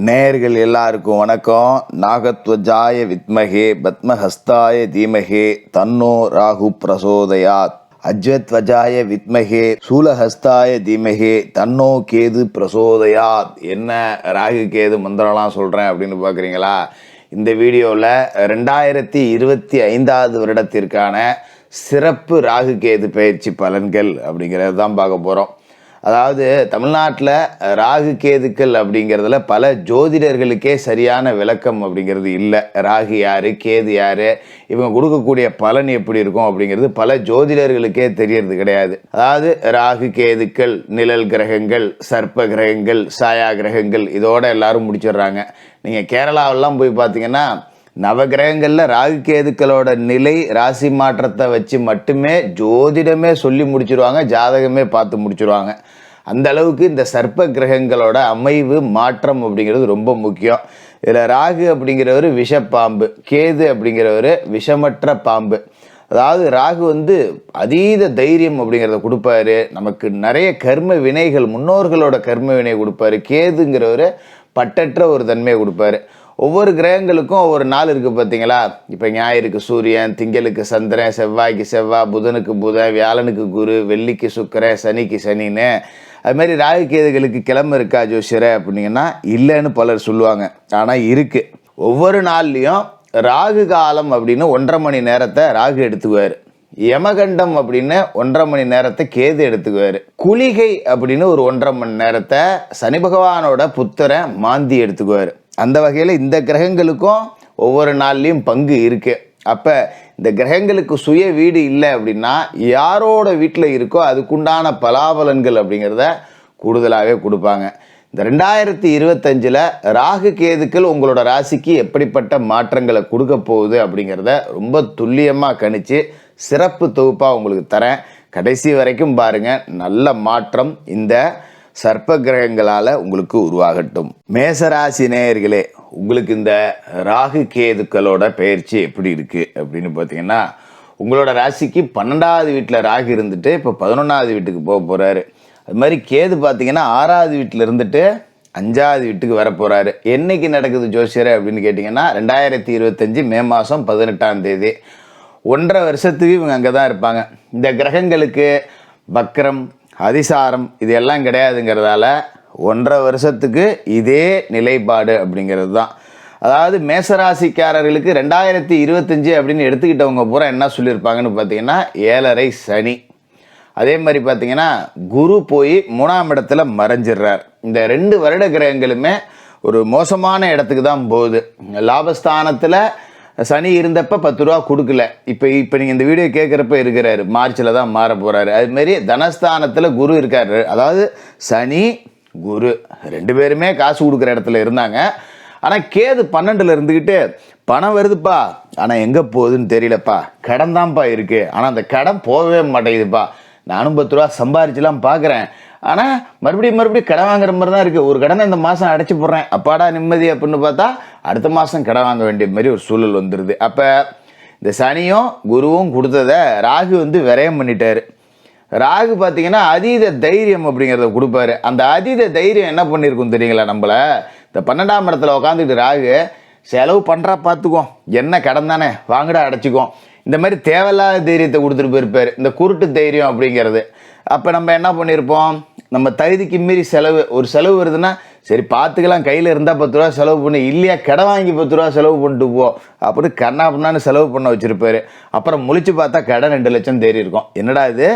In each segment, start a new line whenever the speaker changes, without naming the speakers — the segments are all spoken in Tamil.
நேயர்கள் எல்லாருக்கும் வணக்கம். நாகத்வஜாய வித்மகே பத்மஹஸ்தாய தீமகே தன்னோ ராகு பிரசோதயாத். அஜ்வத்வஜாய வித்மகே சூலஹஸ்தாய தீமகே தன்னோ கேது பிரசோதயாத். என்ன ராகு கேது மந்திரம்லாம் சொல்கிறேன் அப்படின்னு பார்க்குறீங்களா? இந்த வீடியோவில் 2025 வருடத்திற்கான சிறப்பு ராகு கேது பயிற்சி பலன்கள் அப்படிங்கிறது தான் பார்க்க போகிறோம். அதாவது தமிழ்நாட்டில் ராகு கேதுக்கள் அப்படிங்கிறதுல பல ஜோதிடர்களுக்கே சரியான விளக்கம் அப்படிங்கிறது இல்லை. ராகு யார், கேது யார், இவங்க கொடுக்கக்கூடிய பலன் எப்படி இருக்கும் அப்படிங்கிறது பல ஜோதிடர்களுக்கே தெரியறது கிடையாது. அதாவது ராகு கேதுக்கள், நிழல் கிரகங்கள், சர்ப்ப கிரகங்கள், சாயா கிரகங்கள் இதோட எல்லாரும் முடிச்சிடுறாங்க. நீங்கள் கேரளாவெல்லாம் போய் பார்த்தீங்கன்னா நவகிரகங்களில் ராகு கேதுக்களோட நிலை, ராசி மாற்றத்தை வச்சு மட்டுமே ஜோதிடமே சொல்லி முடிச்சிடுவாங்க, ஜாதகமே பார்த்து முடிச்சிடுவாங்க. அந்த அளவுக்கு இந்த சர்ப்ப கிரகங்களோட அமைவு மாற்றம் அப்படிங்கிறது ரொம்ப முக்கியம். இதில் ராகு அப்படிங்கிறவர் விஷப்பாம்பு, கேது அப்படிங்கிறவர் விஷமற்ற பாம்பு. அதாவது ராகு அதீத தைரியம் அப்படிங்கிறத கொடுப்பாரு, நமக்கு நிறைய கர்ம வினைகள், முன்னோர்களோட கர்ம வினை கொடுப்பாரு. கேதுங்கிறவர் பட்டற்ற ஒரு தன்மையை கொடுப்பாரு. ஒவ்வொரு கிரகங்களுக்கும் ஒவ்வொரு நாள் இருக்குது பார்த்தீங்களா? இப்போ ஞாயிறுக்கு சூரியன், திங்களுக்கு சந்திரன், செவ்வாய்க்கு செவ்வாய், புதனுக்கு புதன், வியாழனுக்கு குரு, வெள்ளிக்கு சுக்கிரன், சனிக்கு சனின்னு. அது மாதிரி ராகு கேதுகளுக்கு கிழமை இருக்கா ஜோசியரை அப்படிங்கன்னா இல்லைன்னு பலர் சொல்லுவாங்க. ஆனால் இருக்குது. ஒவ்வொரு நாள்லேயும் ராகு காலம் அப்படின்னு 1.5 மணி நேரத்தை ராகு எடுத்துக்குவார். யமகண்டம் அப்படின்னு 1.5 மணி நேரத்தை கேது எடுத்துக்குவார். குளிகை அப்படின்னு ஒரு 1.5 மணி நேரத்தை சனி பகவானோட புத்திரன் மாந்தி எடுத்துக்குவார். அந்த வகையில் இந்த கிரகங்களுக்கும் ஒவ்வொரு நாள்லேயும் பங்கு இருக்குது. அப்போ இந்த கிரகங்களுக்கு சுய வீடு இல்லை அப்படின்னா யாரோட வீட்டில் இருக்கோ அதுக்குண்டான பலாபலன்கள் அப்படிங்கிறத கூடுதலாகவே கொடுப்பாங்க. இந்த 2025 ராகு கேதுக்கள் உங்களோட ராசிக்கு எப்படிப்பட்ட மாற்றங்களை கொடுக்க போகுது அப்படிங்கிறத ரொம்ப துல்லியமாக கணிச்சு சிறப்பு தொகுப்பாக உங்களுக்கு தரேன். கடைசி வரைக்கும் பாருங்கள். நல்ல மாற்றம் இந்த சர்ப்ப கிரகங்களால் உங்களுக்கு உருவாகட்டும். மேசராசி நேயர்களே, உங்களுக்கு இந்த ராகு கேதுக்களோட பயிற்சி எப்படி இருக்குது அப்படின்னு பார்த்தீங்கன்னா, உங்களோட ராசிக்கு 12வது வீட்டில் ராகு இருந்துட்டு இப்போ 11வது வீட்டுக்கு போக போகிறாரு. அது மாதிரி கேது பார்த்தீங்கன்னா 6வது வீட்டில் இருந்துட்டு 5வது வீட்டுக்கு வர போகிறாரு. என்னைக்கு நடக்குது ஜோசியர் அப்படின்னு கேட்டிங்கன்னா 2025 மே மாதம் 18ஆம் தேதி. 1.5 வருஷத்துக்கு இவங்க அங்கே தான் இருப்பாங்க. இந்த கிரகங்களுக்கு வக்ரம், அதிசாரம் இது எல்லாம் கிடையாதுங்கிறதால 1.5 வருஷத்துக்கு இதே நிலைப்பாடு அப்படிங்கிறது தான். அதாவது மேசராசிக்காரர்களுக்கு 2025 அப்படின்னு எடுத்துக்கிட்டவங்க பூரா என்ன சொல்லியிருப்பாங்கன்னு பார்த்தீங்கன்னா 7.5 சனி. அதே மாதிரி பார்த்தீங்கன்னா குரு போய் 3ஆம் இடத்துல மறைஞ்சிடுறார். இந்த 2 வருட கிரகங்களுமே ஒரு மோசமான இடத்துக்கு தான் போகுது. லாபஸ்தானத்தில் சனி இருந்தப்ப 10 ரூபா கொடுக்கல. இப்போ நீங்கள் இந்த வீடியோ கேட்குறப்ப இருக்கிறாரு, மார்ச்சில் தான் மாற போகிறாரு. அதுமாரி தனஸ்தானத்தில் குரு இருக்காரு. அதாவது சனி குரு 2 பேருமே காசு கொடுக்குற இடத்துல இருந்தாங்க. ஆனால் கேது 12ல் இருந்துக்கிட்டு பணம் வருதுப்பா, ஆனால் எங்கே போகுதுன்னு தெரியலப்பா, கடன் தான்ப்பா இருக்குது, ஆனால் அந்த கடன் போகவே மாட்டேங்குதுப்பா, நானும் 10 ரூபா சம்பாரிச்சுலாம் பார்க்குறேன், ஆனால் மறுபடியும் கடன் வாங்குற மாதிரி தான் இருக்குது, ஒரு கடனை இந்த மாதம் அடைச்சி போடுறேன், அப்பாடா நிம்மதி அப்படின்னு பார்த்தா அடுத்த மாதம் கடன் வாங்க வேண்டிய மாதிரி ஒரு சூழல் வந்துடுது. அப்போ இந்த சனியும் குருவும் கொடுத்ததை ராகு விரயம் பண்ணிட்டாரு. ராகு பார்த்தீங்கன்னா அதீத தைரியம் அப்படிங்கிறத கொடுப்பாரு. அந்த அதீத தைரியம் என்ன பண்ணியிருக்கும் தெரியுங்களா? நம்மளை இந்த 12ஆம் இடத்துல உட்காந்துக்கிட்டு ராகு செலவு பண்ணுறா பார்த்துக்குவோம், என்ன கடன் தானே வாங்கடா அடைச்சிக்குவோம், இந்த மாதிரி தேவையில்லாத தைரியத்தை கொடுத்துட்டு போயிருப்பார், இந்த குருட்டு தைரியம் அப்படிங்கிறது. அப்போ நம்ம என்ன பண்ணியிருப்போம், நம்ம தகுதிக்கு மீறி ஒரு செலவு வருதுன்னா சரி பார்த்துக்கலாம், கையில் இருந்தால் 10 ரூபா செலவு பண்ணு, இல்லையா கடன் வாங்கி 10 ரூபா செலவு பண்ணிட்டு போ அப்படின்னு கண்ணா பண்ணான்னு செலவு பண்ண வச்சுருப்பாரு. அப்புறம் முழிச்சு பார்த்தா கடன் 2 லட்சம் தேறி இருக்கும். என்னடா இது,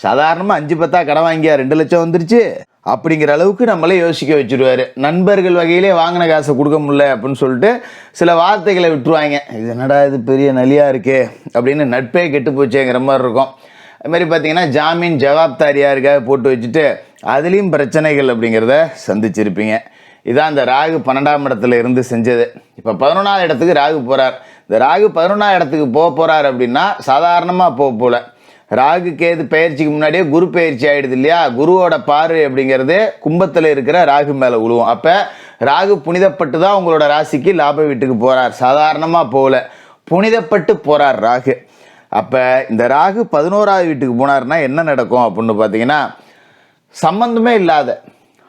சாதாரணமாக 5-10 கடன் வாங்கியா 2 லட்சம் வந்துருச்சு அப்படிங்கிற அளவுக்கு நம்மளே யோசிக்க வச்சுருவார். நண்பர்கள் வகையிலே வாங்கின காசை கொடுக்க முடியல அப்படின்னு சொல்லிட்டு சில வார்த்தைகளை விட்டுருவாங்க. இது என்னடா இது பெரிய நலியாக இருக்கே அப்படின்னு நட்பே கெட்டு போச்சேங்கிற மாதிரி இருக்கும். அதுமாதிரி பார்த்தீங்கன்னா ஜாமீன் ஜவாப்தாரியாருக்காக போட்டு வச்சுட்டு அதுலேயும் பிரச்சனைகள் அப்படிங்கிறத சந்திச்சிருப்பீங்க. இதான் இந்த ராகு 12ஆம் இடத்துல இருந்து செஞ்சது. இப்போ 11வது இடத்துக்கு ராகு போகிறார். இந்த ராகு 11ஆம் இடத்துக்கு போகிறார் அப்படின்னா சாதாரணமாக போகல. ராகு கேது பயிற்சிக்கு முன்னாடியே குரு பயிற்சி ஆகிடுது இல்லையா? குருவோட பார்வை அப்படிங்கிறது கும்பத்தில் இருக்கிற ராகு மேலே விழுவும். அப்போ ராகு புனிதப்பட்டு தான் உங்களோட ராசிக்கு லாப வீட்டுக்கு போகிறார். சாதாரணமாக போகல, புனிதப்பட்டு போகிறார் ராகு. அப்போ இந்த ராகு 11வது வீட்டுக்கு போனார்னா என்ன நடக்கும் அப்படின்னு பார்த்தீங்கன்னா, சம்பந்தமே இல்லாத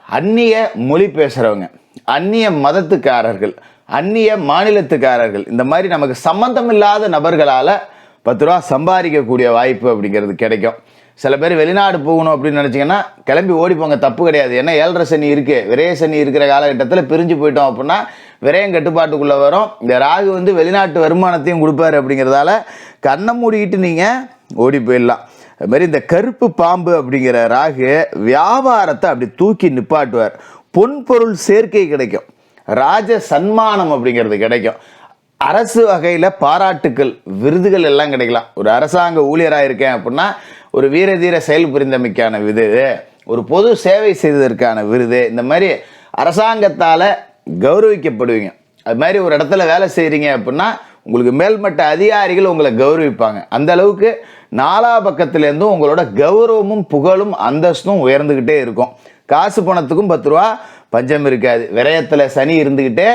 அந்நிய மொழி பேசுகிறவங்க, அந்நிய மதத்துக்காரர்கள், அந்நிய மாநிலத்துக்காரர்கள், இந்த மாதிரி நமக்கு சம்பந்தம் இல்லாத நபர்களால் 10 ரூபா சம்பாதிக்கக்கூடிய வாய்ப்பு அப்படிங்கிறது கிடைக்கும். சில பேர் வெளிநாடு போகணும் அப்படின்னு நினச்சிங்கன்னா கிளம்பி ஓடி போங்க, தப்பு கிடையாது. ஏன்னா 7.5 சனி இருக்குது, விரய சனி இருக்கிற காலகட்டத்தில் பிரிஞ்சு போயிட்டோம் அப்படின்னா விரயம் கட்டுப்பாட்டுக்குள்ளே வரும். இந்த ராகு வந்து வெளிநாட்டு வருமானத்தையும் கொடுப்பாரு அப்படிங்கிறதால கண்ணை மூடிக்கிட்டு நீங்கள் ஓடி போயிடலாம். அது மாதிரி இந்த கருப்பு பாம்பு அப்படிங்கிற ராகு வியாபாரத்தை அப்படி தூக்கி நிப்பாட்டுவார். பொன்பொருள் சேர்க்கை கிடைக்கும், ராஜ சன்மானம் அப்படிங்கிறது கிடைக்கும், அரசு வகையில் பாராட்டுக்கள், விருதுகள் எல்லாம் கிடைக்கலாம். ஒரு அரசாங்க ஊழியராக இருக்கேன் அப்படின்னா ஒரு வீரதீர செயல் புரிந்தமைக்கான விருது, ஒரு பொது சேவை செய்ததற்கான விருது, இந்த மாதிரி அரசாங்கத்தால் கௌரவிக்கப்படுவீங்க. அது மாதிரி ஒரு இடத்துல வேலை செய்கிறீங்க அப்படின்னா உங்களுக்கு மேல்மட்ட அதிகாரிகள் உங்களை கௌரவிப்பாங்க. அந்த அளவுக்கு நாலா பக்கத்துலேருந்தும் உங்களோட கௌரவமும் புகழும் அந்தஸ்தும் உயர்ந்துக்கிட்டே இருக்கும். காசு பணத்துக்கும் 10 ரூபா பஞ்சம் இருக்காது. விரயத்தில் சனி இருந்துக்கிட்டே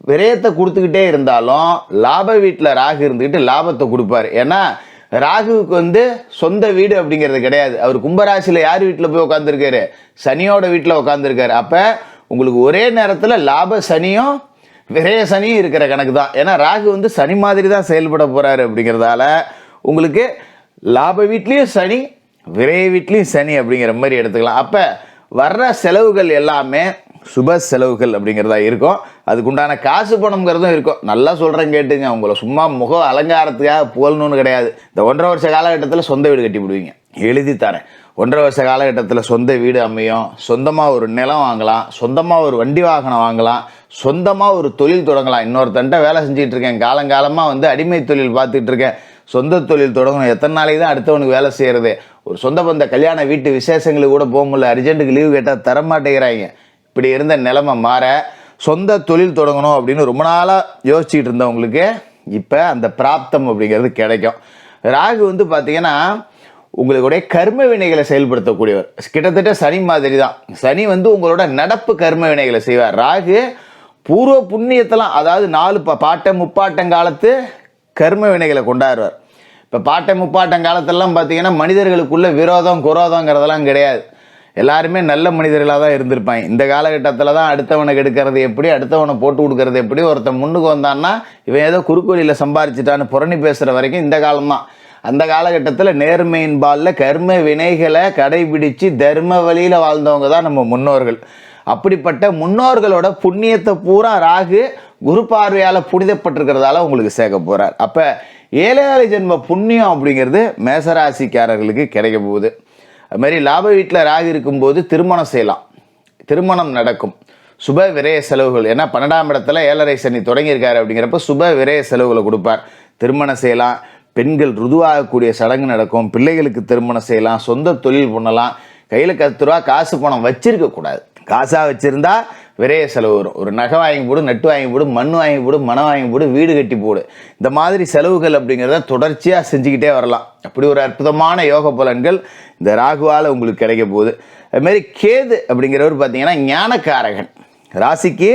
விரயத்தை கொடுத்துக்கிட்டே இருந்தாலும் லாப வீட்டில் ராகு இருந்துக்கிட்டு லாபத்தை கொடுப்பாரு. ஏன்னா ராகுவுக்கு வந்து சொந்த வீடு அப்படிங்கிறது கிடையாது. அவர் கும்பராசியில் யார் வீட்டில் போய் உட்காந்துருக்காரு? சனியோட வீட்டில் உட்காந்துருக்காரு. அப்போ உங்களுக்கு ஒரே நேரத்தில் லாப சனியும் விரய சனியும் இருக்கிற கணக்கு தான். ஏன்னா ராகு வந்து சனி மாதிரி தான் செயல்பட போகிறாரு அப்படிங்கிறதால உங்களுக்கு லாப வீட்லேயும் சனி, விரைய வீட்லேயும் சனி அப்படிங்கிற மாதிரி எடுத்துக்கலாம். அப்போ வர்ற செலவுகள் எல்லாமே சுப செலவுகள் அப்படிங்கிறதா இருக்கும். அதுக்குண்டான காசு பணம்ங்கிறதும் இருக்கும். நல்லா சொல்கிறேன் கேட்டுங்க, உங்களை சும்மா முக அலங்காரத்துக்காக புகழணும்னு கிடையாது. இந்த 1.5 வருஷ காலகட்டத்தில் சொந்த வீடு கட்டி விடுவீங்க, எழுதி தரேன். 1.5 வருஷ காலகட்டத்தில் சொந்த வீடு அமையும், சொந்தமாக ஒரு நிலம் வாங்கலாம், சொந்தமாக ஒரு வண்டி வாகனம் வாங்கலாம், சொந்தமாக ஒரு தொழில் தொடங்கலாம். இன்னொருத்தன்ட்ட வேலை செஞ்சுட்டு இருக்கேன், காலங்காலமாக வந்து அடிமை தொழில் பார்த்துட்டு இருக்கேன், சொந்த தொழில் தொடங்கணும். எத்தனை நாளைக்கு தான் அடுத்தவனுக்கு வேலை செய்கிறது? ஒரு சொந்த பந்த கல்யாண வீட்டு விசேஷங்களுக்கு கூட போக முடியல, அர்ஜென்ட்டுக்கு லீவு கேட்டால் தரமாட்டேங்கிறாங்க. இப்படி இருந்த நிலைமை மாற சொந்த தொழில் தொடங்கணும் அப்படின்னு ரொம்ப நாளாக யோசிச்சுட்டு இருந்தவங்களுக்கு இப்போ அந்த பிராப்தம் அப்படிங்கிறது கிடைக்கும். ராகு வந்து பார்த்தீங்கன்னா உங்களுடைய கர்ம வினைகளை செயல்படுத்தக்கூடியவர். கிட்டத்தட்ட சனி மாதிரி தான். சனி வந்து உங்களோட நடப்பு கர்ம வினைகளை செய்வார். ராகு பூர்வ புண்ணியத்தெல்லாம், அதாவது 4 பாட்டம் முப்பாட்டங்காலத்து கர்ம வினைகளை கொண்டாடுவார். இப்போ பாட்டம் முப்பாட்டங்காலத்திலலாம் பார்த்தீங்கன்னா மனிதர்களுக்குள்ள விரோதம் குரோதங்கிறதெல்லாம் கிடையாது. எல்லாருமே நல்ல மனிதர்களாக தான் இருந்திருப்பாங்க. இந்த காலகட்டத்தில் தான் அடுத்தவனை கெடுக்கிறது எப்படி, அடுத்தவனை போட்டு கொடுக்கறது எப்படி, ஒருத்தன் முன்னுக்கு வந்தான்னா இவன் ஏதோ குறுக்கோலியில் சம்பாரிச்சிட்டான்னு புரணி பேசுகிற வரைக்கும் இந்த காலம்தான். அந்த காலகட்டத்தில் நேர்மையின்பாலில் கர்ம வினைகளை கடைபிடித்து தர்ம வழியில் வாழ்ந்தவங்க தான் நம்ம முன்னோர்கள். அப்படிப்பட்ட முன்னோர்களோட புண்ணியத்தை பூரா ராகு குரு பார்வையால் புனிதப்பட்டிருக்கிறதால உங்களுக்கு சேர்க்க போகிறார். அப்போ 7 ஜென்ம புண்ணியம் அப்படிங்கிறது மேசராசிக்காரர்களுக்கு கிடைக்க போகுது. அது மாதிரி லாப வீட்டில் ராகு இருக்கும்போது திருமணம் செய்யலாம், திருமணம் நடக்கும். சுப விரய செலவுகள், ஏன்னா 12ஆம் இடத்துல 7.5 சனி தொடங்கியிருக்காரு அப்படிங்கிறப்ப சுப விரய செலவுகளை கொடுப்பார். திருமணம் செய்யலாம், பெண்கள் ருதுவாகக்கூடிய சடங்கு நடக்கும், பிள்ளைகளுக்கு திருமணம் செய்யலாம், சொந்த தொழில் பண்ணலாம். கையில் 10 ரூபா காசு பணம் வச்சிருக்கக்கூடாது. காசாக வச்சுருந்தா விரைய செலவு வரும். ஒரு நகை வாங்கி போடு, நட்டு வாங்கி போடு, மண் வாங்கி போடு, மனம் வாங்கி போடு, வீடு கட்டி போடு. இந்த மாதிரி செலவுகள் அப்படிங்கிறத தொடர்ச்சியாக செஞ்சுக்கிட்டே வரலாம். அப்படி ஒரு அற்புதமான யோக பலன்கள் இந்த ராகுவால் உங்களுக்கு கிடைக்க போகுது. அதுமாரி கேது அப்படிங்கிறவர் பார்த்தீங்கன்னா ஞானக்காரகன். ராசிக்கு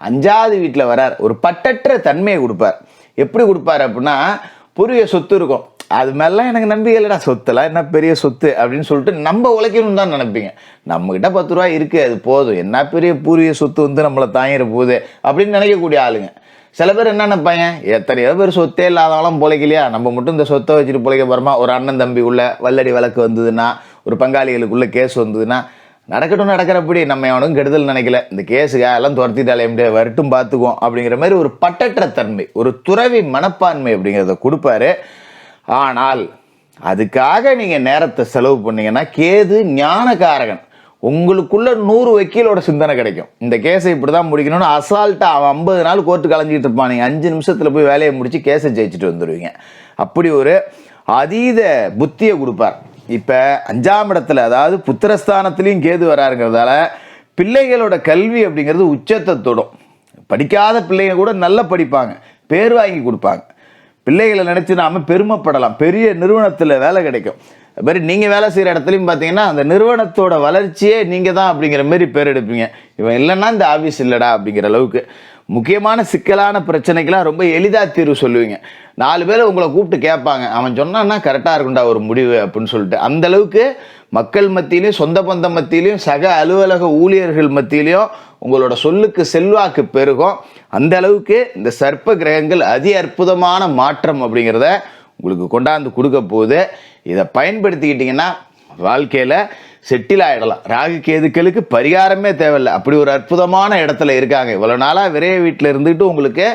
5வது வீட்டில் வரார். ஒரு பட்டற்ற தன்மையை கொடுப்பார். எப்படி கொடுப்பார் அப்படின்னா, பூர்வீக சொத்து இருக்கும், அது மாதிரிலாம் எனக்கு நம்பிக்கை இல்லைடா, சொத்துலாம் என்ன பெரிய சொத்து அப்படின்னு சொல்லிட்டு நம்ம உழைக்கணும்னு தான் நினைப்பீங்க. நம்மகிட்ட 10 ரூபா இருக்குது, அது போதும், என்ன பெரிய பூர்வீக சொத்து வந்து நம்மளை தாங்கிற போகுது அப்படின்னு நினைக்கக்கூடிய ஆளுங்க. சில பேர் என்ன நினைப்பாங்க, எத்தனையோ பேர் சொத்தே இல்லாதவங்களாம் பிழைக்கலையா, நம்ம மட்டும் இந்த சொத்தை வச்சுட்டு பிழைக்க போகிறோமா? ஒரு அண்ணன் தம்பி உள்ள வல்லடி வழக்கு வந்ததுன்னா, ஒரு பங்காளிகளுக்குள்ள கேஸ் வந்ததுன்னா, நடக்கட்டும் நடக்கிறப்படி, நம்ம எவனும் கெடுதல் நினைக்கல, இந்த கேஸுக்காக எல்லாம் துரத்திட்டாலே முடியாது, வரட்டும் பார்த்துக்குவோம் அப்படிங்கிற மாதிரி ஒரு பட்டற்ற தன்மை, ஒரு துறவி மனப்பான்மை அப்படிங்கிறத கொடுப்பாரு. ஆனால் அதுக்காக நீங்கள் நேரத்தை செலவு பண்ணீங்கன்னா, கேது ஞானகாரகன், உங்களுக்குள்ள 100 வக்கீலோட சிந்தனை கிடைக்கும். இந்த கேஸை இப்படி தான் முடிக்கணும்னு அசால்ட்டாக அவன் 50 நாள் கோர்ட்டு கலைஞ்சிட்டு இருப்பான், நீங்கள் 5 நிமிஷத்தில் போய் வேலையை முடித்து கேஸை ஜெயிச்சுட்டு வந்துடுவீங்க. அப்படி ஒரு அதீத புத்தியை கொடுப்பார். இப்போ 5ஆம் இடத்துல, அதாவது புத்திரஸ்தானத்துலேயும் கேது வராருங்கிறதால பிள்ளைகளோட கல்வி அப்படிங்கிறது உச்சத்தை தொடும். படிக்காத பிள்ளைங்க கூட நல்லா படிப்பாங்க, பேர் வாங்கி கொடுப்பாங்க. பிள்ளைகளை நினச்சி நாம் பெருமைப்படலாம். பெரிய நிறுவனத்தில் வேலை கிடைக்கும். அது மாதிரி நீங்கள் வேலை செய்கிற இடத்துலையும் பார்த்தீங்கன்னா அந்த நிறுவனத்தோட வளர்ச்சியே நீங்கள் தான் அப்படிங்கிற மாதிரி பேர் எடுப்பீங்க. இவன் இல்லைன்னா இந்த ஆஃபீஸ் இல்லைடா அப்படிங்கிற அளவுக்கு முக்கியமான சிக்கலான பிரச்சனைக்கெல்லாம் ரொம்ப எளிதாக தீர்வு சொல்லுவீங்க. 4 பேர் உங்களை கூப்பிட்டு கேட்பாங்க, அவன் சொன்னான்னா கரெக்டாக இருக்கும்டா ஒரு முடிவு அப்படின்னு சொல்லிட்டு. அந்த அளவுக்கு மக்கள் மத்தியிலையும் சொந்த பந்த மத்தியிலையும் சக அலுவலக ஊழியர்கள் மத்தியிலையும் உங்களோட சொல்லுக்கு செல்வாக்கு பெருகும். அந்த அளவுக்கு இந்த சர்ப்ப கிரகங்கள் அதி அற்புதமான மாற்றம் அப்படிங்கிறத உங்களுக்கு கொண்டாந்து கொடுக்க போகுது. இதை பயன்படுத்திக்கிட்டிங்கன்னா வாழ்க்கையில் செட்டில் ஆகிடலாம். ராகு கேதுக்களுக்கு பரிகாரமே தேவையில்லை, அப்படி ஒரு அற்புதமான இடத்துல இருக்காங்க. இவ்வளோ நாளாக விரைய வீட்டில் இருந்துக்கிட்டு உங்களுக்கு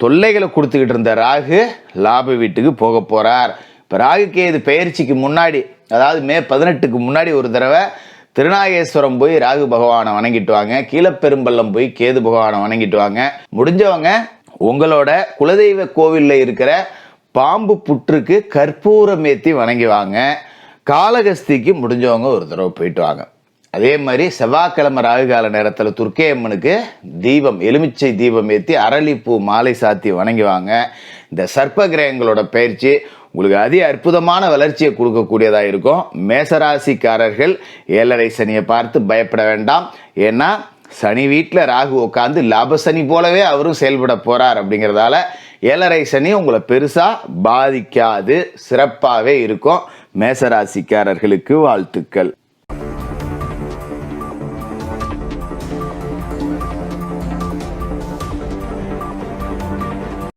தொல்லைகளை கொடுத்துக்கிட்டு இருந்த ராகு லாப வீட்டுக்கு போக போகிறார். இப்போ ராகு கேது பெயர்ச்சிக்கு முன்னாடி, அதாவது மே 18க்கு முன்னாடி ஒரு தடவை திருநாகேஸ்வரம் போய் ராகு பகவானை வணங்கிட்டு வாங்க. கீழப்பெரும்பள்ளம் போய் கேது பகவானை வணங்கிட்டு வாங்க. முடிஞ்சவங்க உங்களோட குலதெய்வ கோவிலில் இருக்கிற பாம்பு புற்றுக்கு கற்பூரம் ஏற்றி வணங்கி வாங்க. காளகஸ்திக்கு முடிஞ்சவங்க ஒரு தடவை போயிட்டு வாங்க. அதே மாதிரி செவ்வாய்க்கிழமை ராகுகால நேரத்தில் துர்க்கை அம்மனுக்கு தீபம், எலுமிச்சை தீபம் ஏற்றி அரளிப்பூ மாலை சாத்தி வணங்கி வாங்க. இந்த சர்ப்ப கிரகங்களோட பயிற்சி உங்களுக்கு அதி அற்புதமான வளர்ச்சியை கொடுக்கக்கூடியதாக இருக்கும். மேசராசிக்காரர்கள் 7.5 சனியை பார்த்து பயப்பட வேண்டாம். ஏன்னா சனி வீட்டில் ராகு உட்காந்து லாப சனி போலவே அவரும் செயல்பட போகிறார். அப்படிங்கிறதால 7.5 சனி உங்களை பெருசாக பாதிக்காது, சிறப்பாகவே இருக்கும். மேசராசிக்காரர்களுக்கு வாழ்த்துக்கள்.